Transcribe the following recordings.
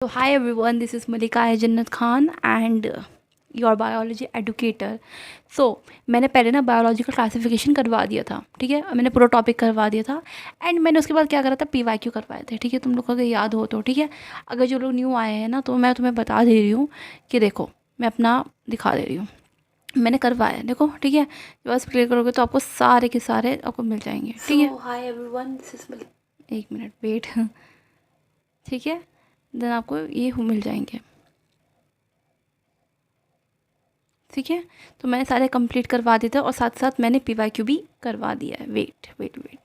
So hi everyone, this is Malika Jannat Khan and your biology educator. So मैंने पहले ना biology का classification करवा दिया था, ठीक है। मैंने पूरा टॉपिक करवा दिया था एंड मैंने उसके बाद क्या करा था, PYQ करवाए थे, ठीक है। तुम लोग को अगर याद हो तो ठीक है। अगर जो लोग न्यू आए हैं ना, तो मैं तुम्हें बता दे रही हूँ कि देखो, मैं अपना दिखा दे रही हूँ, मैंने करवाया है, देखो, ठीक है। बस क्लियर करोगे तो आपको सारे के सारे आपको मिल जाएंगे, ठीक है। हाय एवरीवन, दिस इज एक मिनट वेट ठीक है, देन आपको ये मिल जाएंगे, ठीक है। तो मैंने सारे कंप्लीट करवा दिए थे और साथ साथ मैंने PYQ भी करवा दिया है। वेट वेट वेट,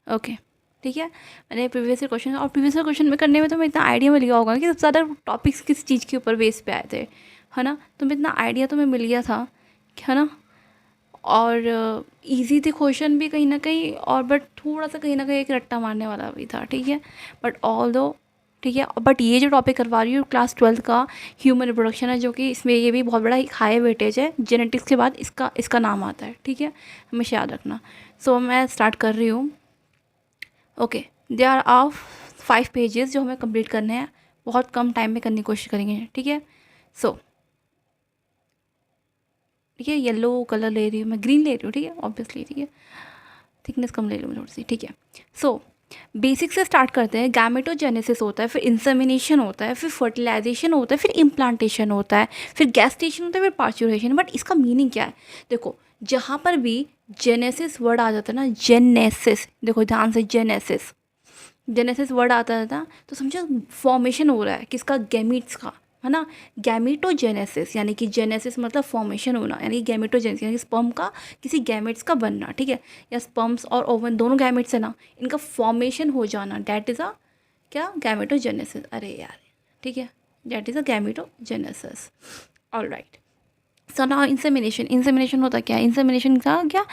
ओके, ठीक है। मैंने प्रीवियस क्वेश्चन, और प्रीवियस क्वेश्चन में करने में तो मैं इतना आइडिया मिल गया होगा कि सबसे ज़्यादा टॉपिक्स किस चीज़ के ऊपर बेस पे आए थे, है ना। तो मैं इतना आइडिया तो मैं मिल गया था, है ना। और इजी थे क्वेश्चन भी कहीं ना कहीं, और बट थोड़ा सा कहीं ना कहीं एक रट्टा मारने वाला भी था, ठीक है। बट ऑल दो, ठीक है। बट ये जो टॉपिक करवा रही हूँ क्लास 12th का ह्यूमन रिप्रोडक्शन है, जो कि इसमें ये भी बहुत बड़ा एक हाई वेटेज है। जेनेटिक्स के बाद इसका इसका नाम आता है, ठीक है, हमेशा याद रखना। सो मैं स्टार्ट कर रही हूँ। Okay, they are of 5 pages जो हमें कंप्लीट करने हैं, बहुत कम टाइम में करने की कोशिश करेंगे, ठीक है। सो ठीक है, येलो कलर ले रही हूँ मैं, ग्रीन ले रही हूँ, ठीक है, ऑब्वियसली, ठीक है। थिकनेस कम ले लूँ थोड़ी सी, ठीक है। सो बेसिक से स्टार्ट करते हैं। गैमेटोजेनेसिस होता है, फिर इंसेमिनेशन होता है, फिर फर्टिलाइजेशन होता है, फिर इम्प्लांटेशन होता है, फिर गैस्टेशन होता है, फिर पार्चुरेशन। बट इसका मीनिंग क्या है, देखो, जहाँ पर भी जेनेसिस वर्ड आ जाता है ना, जेनेसिस, देखो ध्यान से, जेनेसिस, जेनेसिस वर्ड आता है ना, तो समझो फॉर्मेशन हो रहा है किसका, गैमीट्स का, है ना। गैमेटोजेनेसिस यानी कि जेनेसिस मतलब फॉर्मेशन होना, यानी गैमेटोजेनेसिस यानी स्पर्म का किसी गैमेट्स का बनना, ठीक है। या स्पर्म्स और ओवन दोनों गैमेट्स है ना, इनका फॉर्मेशन हो जाना, डैट इज़ अ क्या, गैमेटोजेनेसिस। अरे यार, ठीक है, that is a gametogenesis. All right. So now insemination, insemination होता क्या है, इंसेमिनेशन का क्या,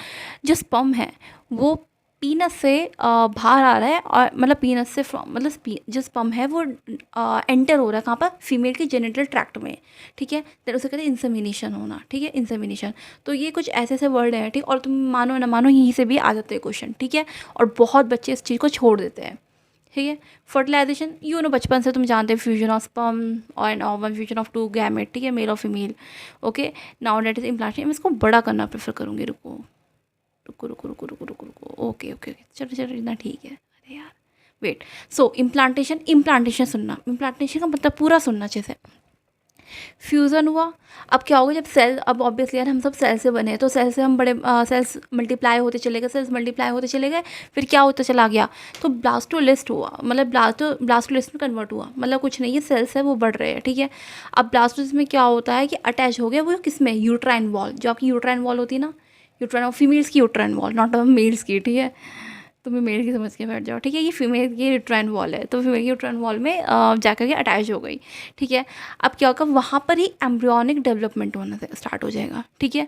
जो स्पर्म है वो पीनस से बाहर आ रहा है, और मतलब पीनस से मतलब जो स्पर्म है वो एंटर हो रहा है कहाँ पर, फीमेल के जेनिटल ट्रैक्ट में, ठीक है। देन उसे कहते हैं इंसेमिनेशन होना, ठीक है, इंसेमिनेशन। तो ये कुछ ऐसे ऐसे वर्ड हैं, ठीक, और तुम मानो ना मानो यहीं से भी आ जाते हैं क्वेश्चन, ठीक है। और बहुत बच्चे इस चीज़ को छोड़ देते हैं, ठीक है। फर्टिलाइजेशन, यू नो, बचपन से तुम जानते हैं, फ्यूजन ऑफ स्पर्म और an ovum, fusion of 2 gamete, ठीक है, मेल और female. Okay, now that is implantation. मैं इसको बड़ा करना प्रेफर करूँगी, रुको रुको रुको रुको रुको रुको रुको, ओके ओके ओके, चलो चलो, इतना ठीक है। अरे यार, वेट। सो इम्प्लांटेशन, इम्प्लांटेशन सुनना, इम्प्लांटेशन का मतलब पूरा सुनना अच्छे से। फ्यूज़न हुआ, अब क्या होगा जब सेल, अब ऑब्वियसली यार हम सब सेल से बने हैं, तो सेल से हम बड़े सेल्स मल्टीप्लाई होते चले गए, सेल्स मल्टीप्लाई होते चले गए, फिर क्या होता चला गया, तो ब्लास्टोलिस्ट हुआ, मतलब ब्लास्टोलिस्ट में कन्वर्ट हुआ, मतलब कुछ नहीं है, सेल्स है वो बढ़ रहे हैं, ठीक है। अब ब्लास्टोलिस्ट में क्या होता है कि अटैच हो गया वो किस में, यूट्राइन वॉल, जो आपकी यूट्राइन वॉल होती है ना, यूट्राइन, फीमेल्स की यूट्राइन वॉल, नॉट मेल्स की, ठीक है। तुम्हें मेल की समझ के बैठ जाओ, ठीक है। ये फीमेल की यूट्राइन वॉल है, तो फीमेल की यूट्राइन वॉल में जाकर के अटैच हो गई, ठीक है। अब क्या होगा, वहाँ पर ही एम्ब्रियोनिक डेवलपमेंट होना स्टार्ट हो जाएगा, ठीक है,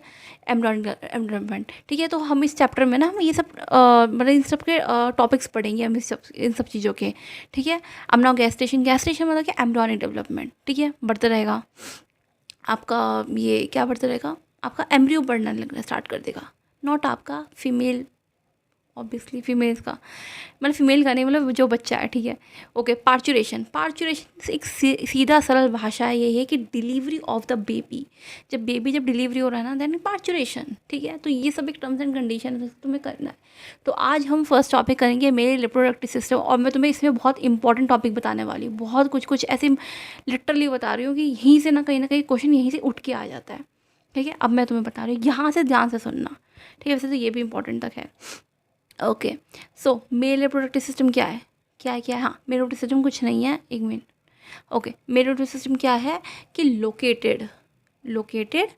एम्ब्रियोनिक डेवलपमेंट, ठीक है। तो हम इस चैप्टर में ना, हम ये सब मतलब इन सब के टॉपिक्स पढ़ेंगे, हम इन सब चीज़ों के, ठीक है। अब ना गैस्टेशन, गैस्टेशन मतलब क्या, एम्ब्रियोनिक डेवलपमेंट, ठीक है, बढ़ता रहेगा आपका, ये क्या बढ़ता रहेगा, आपका एम्ब्रियो बढ़ने लगना स्टार्ट कर देगा, नॉट आपका फीमेल, ऑब्वियसली फीमेल्स का, मतलब फीमेल का नहीं, मतलब जो बच्चा है, ठीक है। ओके, पार्चुरेशन, पार्चुरेशन एक सीधा सरल भाषा है, ये है कि डिलीवरी ऑफ द बेबी, जब डिलीवरी हो रहा है ना, देन पार्चुरेशन, ठीक है। तो ये सब एक टर्म्स एंड कंडीशन है, तुम्हें करना है। तो आज हम फर्स्ट टॉपिक करेंगे मेल रिप्रोडक्टिव सिस्टम, और मैं तुम्हें इसमें बहुत इंपॉर्टेंट टॉपिक बताने वाली हूँ, बहुत कुछ कुछ ऐसे लिटरली बता रही हूँ कि यहीं से ना कहीं क्वेश्चन यहीं से उठ के आ जाता है, ठीक है। अब मैं तुम्हें बता रही हूँ, यहाँ से ध्यान से सुनना, ठीक है। वैसे तो ये भी इंपॉर्टेंट तक है। ओके, सो मेल रिप्रोडक्टिव सिस्टम क्या है, क्या है, हाँ, मेल रिप्रोडक्टिव सिस्टम कुछ नहीं है, एक minute. Okay, male reproductive system क्या है कि लोकेटेड लोकेटेड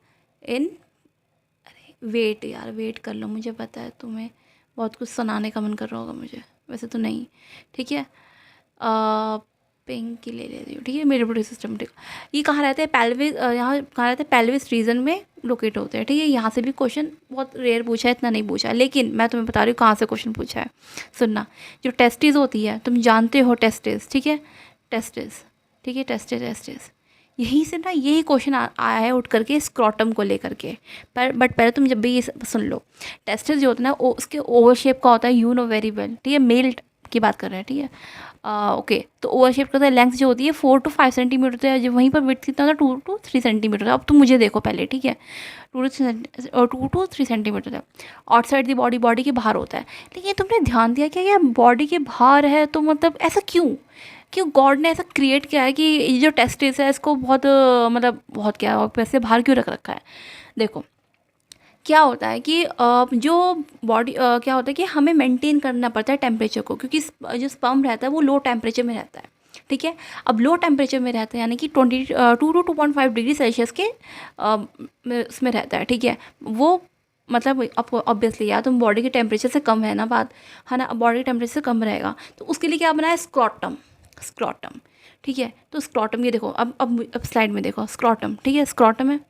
इन, वेट यार, वेट कर लो, मुझे पता है तुम्हें बहुत कुछ सुनाने का मन कर रहा होगा मुझे, वैसे तो नहीं, ठीक है। पिंक की ले लेती हूँ, ठीक है। मेरे रिप्रोडक्टिव सिस्टम, ठीक, ये कहाँ रहते हैं, पेल्विस, यहाँ कहाँ रहते हैं, पेल्विस रीजन में लोकेट होते हैं, ठीक है। यहाँ से भी क्वेश्चन बहुत रेयर पूछा है, इतना नहीं पूछा है, लेकिन मैं तुम्हें बता रही हूँ कहाँ से क्वेश्चन पूछा है, सुनना। जो टेस्टिस होती है, तुम जानते हो टेस्टिस, ठीक है, टेस्टिस, ठीक है, टेस्टिस, यहीं से ना यही क्वेश्चन आया है उठ करके स्क्रॉटम को लेकर के। पर बट पहले तुम जब भी ये सुन लो, टेस्टिस जो होता है ना, उसके ओवल शेप का होता है, यू नो वेरी वेल, ठीक है। मेल की बात कर रहे हैं, ठीक है। ओके, तो ओवल शेप का लेंथ जो होती है 4 to 5 सेंटीमीटर होता है, जब वहीं पर विड्थ कितना होता है 2 to 3 सेंटीमीटर। अब तुम मुझे देखो पहले, ठीक है, 2 to 3 सेंटीमीटर है आउटसाइड दी बॉडी, बॉडी के बाहर होता है। लेकिन तुमने ध्यान दिया क्या, ये बॉडी के बाहर है, तो मतलब ऐसा क्यों, क्यों गॉड ने ऐसा क्रिएट किया है कि ये जो टेस्टिस है इसको बहुत मतलब बहुत क्या वैसे बाहर क्यों रख रखा है। देखो क्या होता है कि जो बॉडी क्या होता है कि हमें मेंटेन करना पड़ता है टेम्परेचर को, क्योंकि जो स्पर्म रहता है वो लो टेम्परेचर में रहता है, ठीक है। अब लो टेम्परेचर में रहता है यानी कि 2 to 2.5 डिग्री सेल्सियस के उसमें रहता है, ठीक है। वो मतलब ऑब्वियसली यार तुम बॉडी के टेम्परेचर से कम है ना बात, है ना, बॉडी टेम्परेचर से कम रहेगा, तो उसके लिए क्या बनाया, स्क्रॉटम, स्क्रॉटम, ठीक है। तो स्क्रॉटम ये देखो, अब स्लाइड में देखो स्क्रॉटम, ठीक है, स्क्रॉटम है,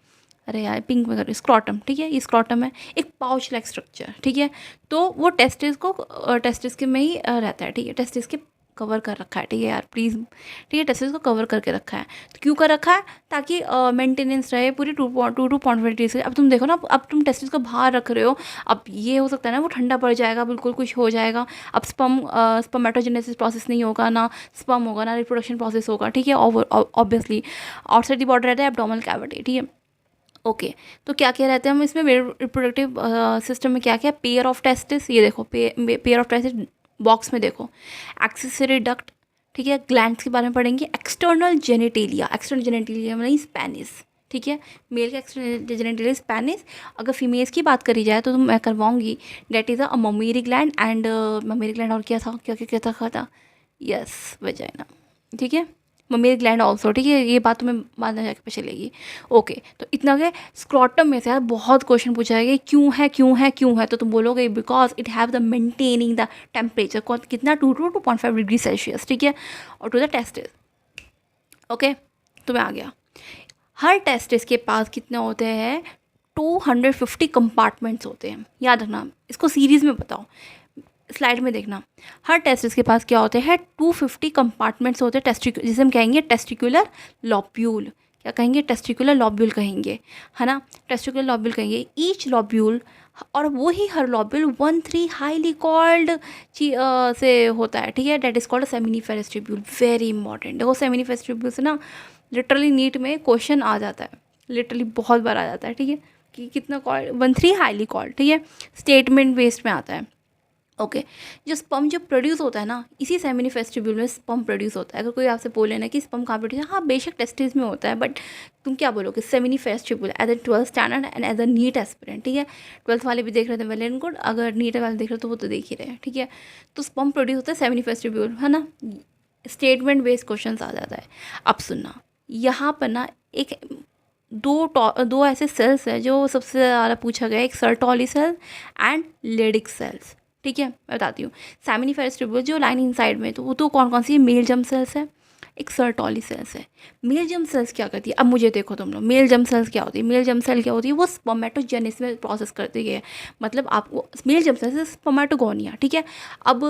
अरे यार पिंक में कर स्क्रॉटम, ठीक है, ये स्क्रॉटम है, एक पाउच लाइक स्ट्रक्चर, ठीक है। तो वो टेस्टिस के में ही रहता है, ठीक है, टेस्टिस के कवर कर रखा है, ठीक है यार प्लीज़, ठीक है, टेस्टिस को कवर करके रखा है। तो क्यों कर रखा है, ताकि मेंटेनेंस रहे पूरी 2.5 से। अब तुम देखो ना, अब तुम टेस्टिस को बाहर रख रहे हो, अब ये हो सकता है ना वो ठंडा पड़ जाएगा, बिल्कुल कुछ हो जाएगा, अब स्पर्मेटोजेनेसिस प्रोसेस नहीं होगा, ना स्पर्म होगा, ना रिप्रोडक्शन प्रोसेस होगा, ठीक है। ऑब्वियसली आउटसाइड द बॉर्डर रहता है एब्डोमिनल कैविटी, ठीक है। ओके, तो क्या क्या रहते हैं हम इसमें रिप्रोडक्टिव सिस्टम में, क्या क्या, पेयर ऑफ टेस्टिस, ये देखो पेयर ऑफ टेस्टिस बॉक्स में देखो, एक्सेसरी डक्ट, ठीक है, ग्लैंड्स के बारे में पढ़ेंगे, एक्सटर्नल जेनेटेलिया, एक्सटर्नल जेनेटेलिया मतलब स्पेनिस, ठीक है, मेल का एक्सटर्नल जेनेटेलिया स्पेनिस। अगर फीमेल्स की बात करी जाए तो मैं करवाऊंगी, that is a mammary gland and mammary gland, और क्या था, क्या था, यस वजाइना, ठीक है, ममेरी ग्लैंड ऑल्सो, ठीक है, ये बात तुम्हें बाद में जाके पता चलेगी। ओके, तो इतना के स्क्रॉटम में से यार बहुत क्वेश्चन पूछा गया, क्यों है क्यों है क्यों है, तो तुम बोलोगे because it have the maintaining the temperature, कितना 2 to 2.5 डिग्री सेल्सियस, ठीक है, और टू द टेस्टिस। ओके, तुम्हें आ गया, हर टेस्टिस के पास कितने होते हैं, 250 कंपार्टमेंट्स होते हैं, याद रखना, इसको सीरीज़ में बताओ, स्लाइड में देखना, हर टेस्टिस के पास क्या होते हैं, 250 कंपार्टमेंट्स होते हैं, जिसे हम कहेंगे टेस्टिकुलर लॉब्यूल, क्या कहेंगे, टेस्टिकुलर लॉब्यूल कहेंगे, है ना, टेस्टिकुलर लॉब्यूल कहेंगे, ईच लॉब्यूल, और वो ही हर लॉब्यूल 1-3 हाईली कॉल्ड से होता है, ठीक है, that is called seminiferous tubule, very important. देखो सेमिनिफेरस ट्यूब्यूल से ना लिटरली नीट में क्वेश्चन आ जाता है, लिटरली बहुत बार आ जाता है, ठीक है, कि कितना कॉल्ड, 1-3 हाईली कॉल्ड, ठीक है, स्टेटमेंट बेस्ड में आता है। ओके, जो स्पर्म जो प्रोड्यूस होता है ना, इसी सेमिनिफेरस ट्यूब्यूल में स्पर्म प्रोड्यूस होता है। अगर कोई आपसे बोले ना कि स्पर्म कहाँ प्रोड्यूस है, हाँ बेशक टेस्टिस में होता है, बट तुम क्या बोलोगे, seminiferous tubule as a 12th standard and as a NEET aspirant, ठीक है, 12th वाले भी देख रहे थे, वेल एंड गुड, अगर नीट वाले देख रहे तो वो तो देख ही रहे हैं, ठीक है। तो स्पर्म प्रोड्यूस होता है सेमिनिफेरस ट्यूब्यूल, है ना, स्टेटमेंट बेस्ड क्वेश्चन आ जाता है। अब सुनना, यहाँ पर ना एक दो ऐसे सेल्स है जो सबसे ज़्यादा पूछा गया है, एक Sertoli cell and Leydig cells, ठीक है, मैं बताती हूँ। सेमिनिफेरस ट्यूब्यूल जो लाइन इनसाइड में, तो वो तो कौन कौन सी है, मेल जर्म सेल्स है, एक सर्टोली सेल्स है। मेल जर्म सेल्स क्या करती है, अब मुझे देखो तुम लोग, मेल जर्म सेल्स क्या होती है, मेल जर्म सेल क्या होती है, वो स्पर्मेटोजेनेसिस में प्रोसेस करती है, मतलब आपको मेल जर्म सेल्स स्पर्मेटोगोनिया, ठीक है। अब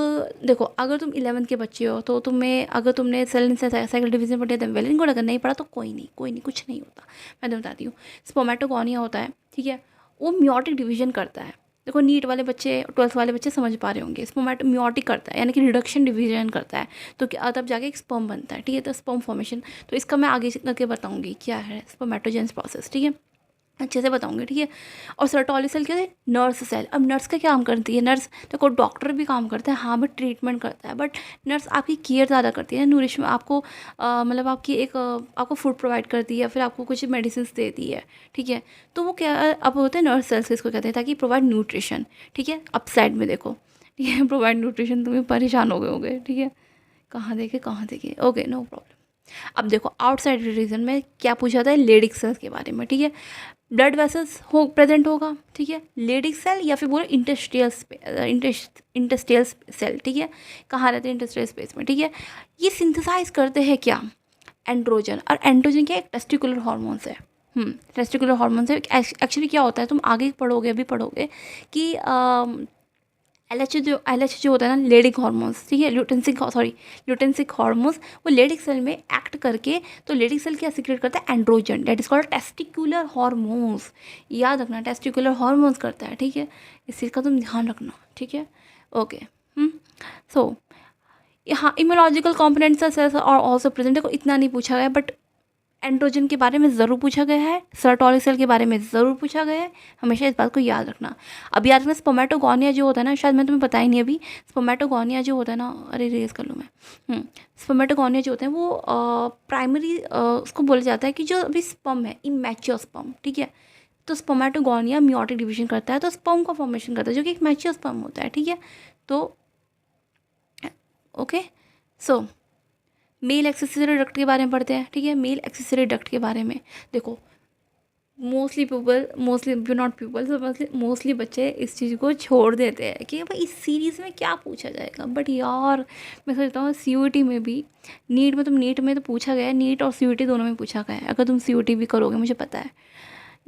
देखो, अगर तुम 11th के बच्चे हो तो तुम्हें, अगर तुमने सेल साइकिल डिवीजन पढ़ा तो वेल एंड गुड, अगर नहीं पढ़ा तो कोई नहीं कुछ नहीं होता, मैं तुम्हें बताती हूँ। स्पर्मेटोगोनिया होता है, ठीक है, वो म्योटिक डिवीजन करता है। देखो नीट वाले बच्चे, 12th वाले बच्चे समझ पा रहे होंगे, म्योटिक करता है यानी कि रिडक्शन डिवीजन करता है, तो क्या तब जाके एक स्पर्म बनता है, ठीक है, तो स्पर्म फॉर्मेशन, तो इसका मैं आगे करके बताऊंगी क्या है स्पर्मेटोजेनेसिस प्रोसेस, ठीक है, अच्छे से बताऊंगी, ठीक है। और सर्टोली सेल क्या है, नर्स सेल। अब नर्स का क्या काम करती है, नर्स देखो डॉक्टर भी काम करता है, हाँ, बट ट्रीटमेंट करता है, बट नर्स आपकी केयर ज़्यादा करती है, नूरिश में आपको मतलब आपकी एक आपको फूड प्रोवाइड करती है, फिर आपको कुछ मेडिसिन देती है, ठीक है। तो वो क्या अब होते हैं नर्स सेल्स, इसको कहते हैं, ताकि प्रोवाइड न्यूट्रिशन, ठीक है। अप साइड में देखो, ठीक है, प्रोवाइड न्यूट्रिशन, तुम्हें परेशान हो गए होंगे, ठीक है, कहाँ देखे, ओके नो प्रॉब्लम। अब देखो आउटसाइड रीजन में क्या पूछा था, लेडिक सेल्स के बारे में, ठीक है, ब्लड वेसल्स हो प्रेजेंट होगा, ठीक है, लेडिक सेल या फिर बोलो इंटस्टियल सेल, ठीक है, कहाँ रहते हैं, इंटस्टियल स्पेस में, ठीक है। ये सिंथेसाइज करते हैं क्या, एंड्रोजन, और एंड्रोजन क्या एक टेस्टिकुलर हार्मोन्स है, टेस्टिकुलर हार्मोन्स है। एक्चुअली क्या होता है, तुम आगे पढ़ोगे, अभी पढ़ोगे कि LH जो होता है ना, लेडिक हार्मोन्स, ठीक है, ल्यूटेंसिक हार्मोन्स, वो लेडिक सेल में एक्ट करके, तो लेडिक सेल क्या सीक्रेट करता है, androgen, that is called testicular hormones, याद रखना, टेस्टिकुलर हार्मोन्स करता है, ठीक है, इस चीज़ का तुम ध्यान रखना, ठीक है। ओके, सो हाँ, इम्यूनोलॉजिकल कॉम्पोनेंट्स और ऑल्सो प्रेजेंट। देखो इतना नहीं पूछा गया, बट एंड्रोजन के बारे में ज़रूर पूछा गया है, सर्टोलिक सेल के बारे में ज़रूर पूछा गया है, हमेशा इस बात को याद रखना। अब याद रखना, स्पर्मेटोगोनिया जो होता है ना, शायद मैं तुम्हें बताई नहीं अभी, स्पर्मेटोगोनिया जो होता है ना, अरे रेज कर लूँ मैं, स्पर्मेटोगोनिया जो होते हैं वो प्राइमरी उसको बोला जाता है कि जो अभी स्पर्म है, इमैच्योर स्पर्म, ठीक है। तो स्पर्मेटोगोनिया मियोटिक डिवीजन करता है, तो स्पर्म का फॉर्मेशन करता है, जो कि एक मैच्योर स्पर्म होता है, ठीक है। तो ओके, सो मेल एक्सेसरी डक्ट के बारे में पढ़ते हैं, ठीक है। मेल एक्सेसरी डक्ट के बारे में देखो, मोस्टली नॉट पीपल, मोस्टली बच्चे इस चीज़ को छोड़ देते हैं कि भाई इस सीरीज़ में क्या पूछा जाएगा। बट यार मैं सोचता हूँ सीयूईटी में भी, नीट में तो पूछा गया है, नीट और सीयूईटी दोनों में पूछा गया है। अगर तुम सीयूईटी भी करोगे, मुझे पता है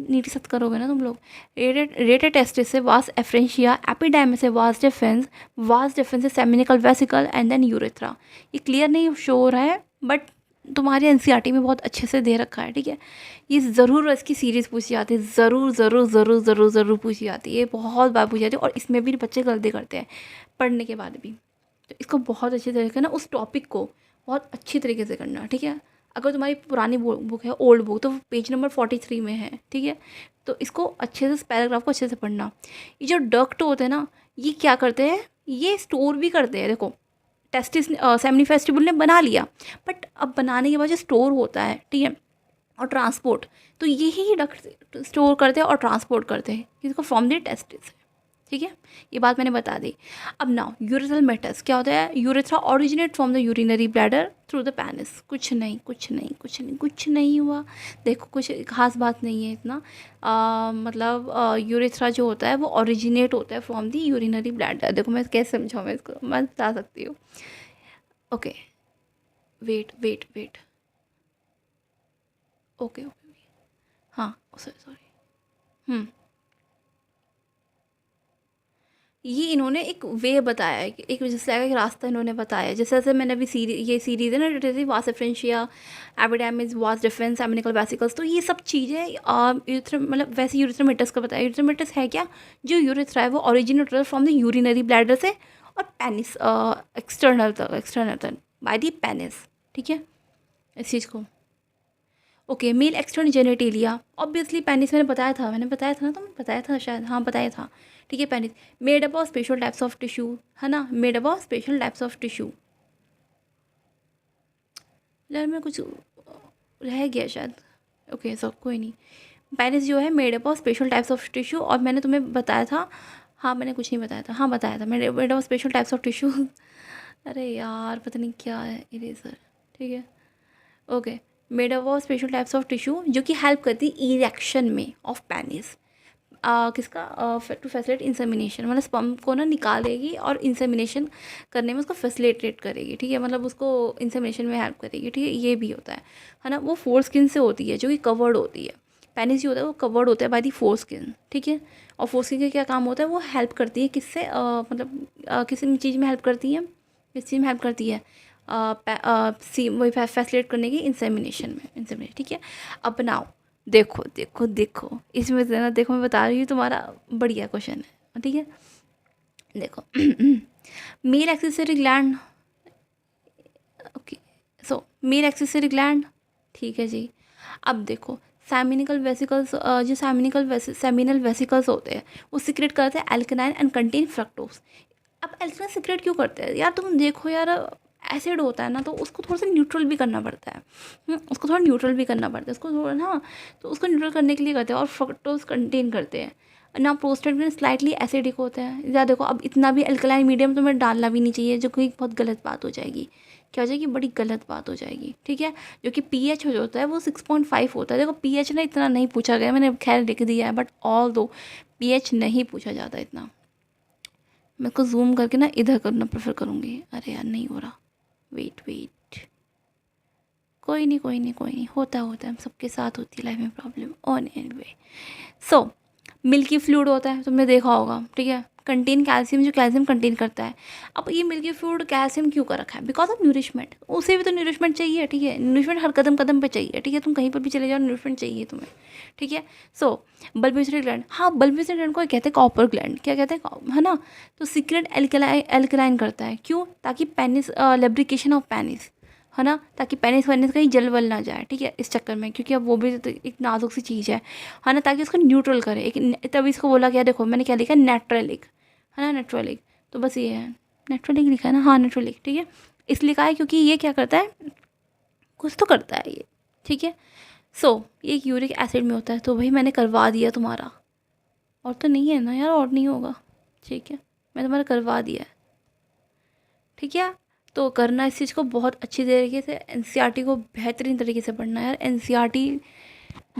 नीट के साथ करोगे ना तुम लोग, रेटेड टेस्टिस से वास एफ्रेंशिया, एपिडाइमिस से वास डिफेंस से सेमिनिकल वेसिकल एंड देन यूरेथ्रा। ये क्लियर नहीं शो हो रहा है, बट तुम्हारे एनसीईआरटी में बहुत अच्छे से दे रखा है, ठीक है। ये ज़रूर इसकी सीरीज़ पूछी जाती है, ज़रूर पूछी जाती है, ये बहुत बार पूछी जाती है, और इसमें भी बच्चे गलती करते हैं पढ़ने के बाद भी। तो इसको बहुत अच्छे तरीके ना, उस टॉपिक को बहुत अच्छी तरीके से करना, ठीक है। अगर तुम्हारी पुरानी बुक है, ओल्ड बुक, तो पेज नंबर 43 में है, ठीक है। तो इसको अच्छे से, इस पैराग्राफ को अच्छे से पढ़ना। ये जो डक्ट होते हैं ना, ये क्या करते हैं, ये स्टोर भी करते हैं। देखो टेस्टिस सेमिनिफेस्टिबल ने बना लिया, बट अब बनाने के बाद जो स्टोर होता है, ठीक है, और ट्रांसपोर्ट, तो यही डक्ट स्टोर करते हैं और ट्रांसपोर्ट करते हैं, इसको फ्रॉम द टेस्टिस, ठीक है। ये बात मैंने बता दी। अब नाउ यूरेथ्रल मेटस क्या होता है, urethra originate from the urinary bladder through the penis. कुछ नहीं हुआ। देखो कुछ खास बात नहीं है इतना, मतलब यूरेथ्रा जो होता है वो ओरिजिनेट होता है फ्रॉम द यूरिनरी ब्लैडर। देखो मैं कैसे समझाऊँ, मैं इसको मैं बता सकती हूँ। ओके, वेट ओके, हाँ सॉरी। ये इन्होंने एक वे बताया है, एक जैसे एक रास्ता इन्होंने बताया है। जैसे जैसे मैंने अभी ये सीरीज़ है ना, जैसे vas efferentia, epididymis, vas deferens, एमिनिकल वेसिकल्स, तो ये सब चीज़ें मतलब वैसे यूरिथ्रोमेटस का बताया। यूरिथ्रोमेटस है क्या, जो यूरिथ्रा है वो originate from the urinary bladder से, और पेनिस एक्सटर्नल तक बाय द पेनिस, ठीक है, इस चीज़ को। Okay, male external genitalia, obviously penis मैंने बताया था ना, तो बताया था शायद, हाँ बताया था, ठीक है। Penis made up of special types of tissue, है ना, made up of special types of tissue. यार में कुछ रह गया शायद, ओके सो कोई नहीं। पेनिस जो है made up of special types of tissue, और मैंने तुम्हें बताया था, हाँ मैंने कुछ नहीं बताया था, हाँ बताया था, made of special types of tissue. अरे यार पता नहीं क्या है इरेजर, ठीक है। Okay, made up of special types of tissue जो कि हेल्प करती है इरेक्शन में ऑफ पेनिस। किसका, टू फैसिलिटेट इंसेमिनेशन, मतलब स्पर्म को ना निकालेगी और इंसेमिनेशन करने में उसको फैसिलिटेट करेगी, ठीक है, मतलब उसको इंसेमिनेशन में हेल्प करेगी, ठीक है। ये भी होता है ना। वो फोर स्किन से होती है, जो कि कवर्ड होती है। पेनिस जो होता है वो कवर्ड होता है बाय दी फोर स्किन, ठीक है। और फोर स्किन का क्या काम होता है, वो हेल्प करती है किससे, मतलब किसी चीज़ में हेल्प करती है, किस चीज़ में हेल्प करती है, वही फैसिलिटेट करने की इंसेमिनेशन, ठीक है। अब बनाओ, देखो इसमें से ना, देखो मैं बता रही हूँ, तुम्हारा बढ़िया क्वेश्चन है, ठीक है। देखो मेल एक्सेसरी ग्लैंड, ओके, सो मेल एक्सेसरी ग्लैंड, ठीक है जी। अब देखो सेमिनिकल वेसिकल्स, जो सेमिनल वेसिकल्स होते हैं वो सिक्रेट करते हैं एल्कनाइन एंड कंटेन फ्रक्टोज। अब एल्कनाइन सिक्रेट क्यों करते हैं यार, तुम देखो यार, एसिड होता है ना, तो उसको थोड़ा सा न्यूट्रल भी करना पड़ता है, उसको थोड़ा न्यूट्रल भी करना पड़ता है, उसको थोड़ा ना, तो उसको न्यूट्रल करने के लिए करते हैं, और फ्रक्टोज कंटेन करते हैं ना। प्रोस्टेट स्लाइटली एसिडिक होता है। या देखो अब इतना भी अल्कलाइन मीडियम तुम्हें डालना भी नहीं चाहिए, जो कि बहुत गलत बात हो जाएगी, क्या हो जाएगी, बड़ी गलत बात हो जाएगी, ठीक है। जो कि पीएच हो होता है वो 6.5 होता है। देखो पीएच ना इतना नहीं पूछा गया, मैंने खैर लिख दिया है, बट ऑल दो पीएच नहीं पूछा जाता इतना। मैं इसको जूम करके ना इधर करना प्रेफर करूँगी। अरे यार नहीं हो रहा, वेट कोई नहीं, होता है, हम सबके साथ होती है लाइफ में problem. On anyway, so milky fluid होता है, तुमने देखा होगा, ठीक है। कंटेन कैल्शियम, जो कैल्शियम कंटेन करता है। अब ये मिल्की फूड कैल्शियम क्यों कर रखा है? बिकॉज ऑफ न्यूरिशमेंट, उसे भी तो न्यूरिशमेंट चाहिए, ठीक है, न्यूरिशमेंट हर कदम कदम पे चाहिए, ठीक है, तुम कहीं पर भी चले जाओ न्यूरिशमेंट चाहिए तुम्हें, ठीक है। सो बल्बिफेरस ग्लैंड, हाँ बल्बिफेरस ग्लैंड को कहते हैं कॉपर ग्लैंड, क्या कहते हैं, है ना। तो सीक्रेट एल्कलाइन करता है, क्यों? ताकि पेनिस, लेब्रिकेशन ऑफ पेनिस, है ना, ताकि पेनिस वेनिस कहीं जल वल ना जाए, ठीक है, इस चक्कर में, क्योंकि अब वो भी तो एक नाजुक सी चीज़ है ना, ताकि उसको न्यूट्रल करे एक। तभी इसको बोला गया, देखो मैंने क्या लिखा, नेट्रलिक, है ना, नेट्रलिक। तो बस ये है, नेट्रलिक लिखा है ना, हाँ नेट्रलिक, ठीक है। इसलिए कहा है क्योंकि ये क्या करता है, कुछ तो करता है ये, ठीक है। सो ये एक यूरिक एसिड में होता है। तो भाई मैंने करवा दिया तुम्हारा, और तो नहीं है ना यार, और नहीं होगा, ठीक है, मैं तुम्हारा करवा दिया है, ठीक है। तो करना इस चीज़ को बहुत अच्छी तरीके से, एनसीईआरटी को बेहतरीन तरीके से पढ़ना है यार, एनसीईआरटी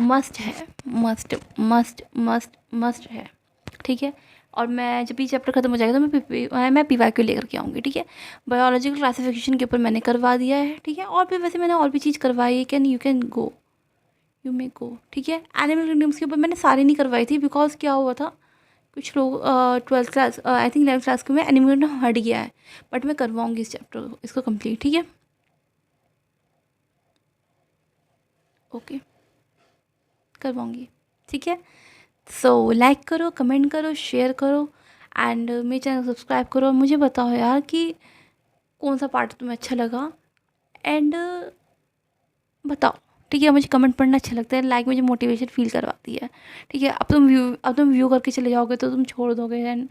मस्ट है, मस्ट मस्ट मस्ट मस्ट है, ठीक है। और मैं जब ये चैप्टर खत्म हो जाएगा तो मैं पीवाईक्यू लेकर के आऊँगी, ठीक है। बायोलॉजिकल क्लासिफिकेशन के ऊपर मैंने करवा दिया है, ठीक है। और भी वैसे मैंने और भी चीज़ करवाई है, can you can go, you may go, ठीक है। एनिमल किंगडम्स के ऊपर मैंने सारी नहीं करवाई थी, बिकॉज क्या हुआ था, कुछ लोग 12th class, I think 11th class के में एनिमल किंगडम हट गया है, बट मैं करवाऊँगी इस चैप्टर को, इसको कंप्लीट, ठीक है, ओके, करवाऊँगी, ठीक है। सो लाइक करो, कमेंट करो, शेयर करो, एंड मेरे चैनल सब्सक्राइब करो, और मुझे बताओ यार कि कौन सा पार्ट तुम्हें अच्छा लगा, एंड बताओ, ठीक है। मुझे कमेंट पढ़ना अच्छा लगता है, लाइक मुझे मोटिवेशन फील करवाती है, ठीक है। अब तुम व्यू करके चले जाओगे तो तुम छोड़ दोगे, and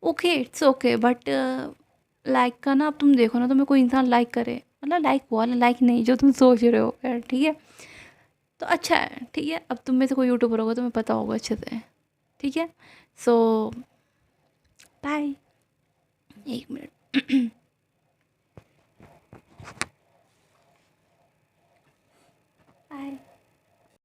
okay it's okay, but like का ना, अब तुम देखो ना, तुम्हें कोई इंसान लाइक करे, मतलब लाइक वाला लाइक नहीं जो तुम सोच रहे हो यार, ठीक है। तो अच्छा है, ठीक है। अब तुम में से कोई यूट्यूबर होगा, तुम्हें पता होगा अच्छे से, ठीक है। सो बाय, एक मिनट, बाय।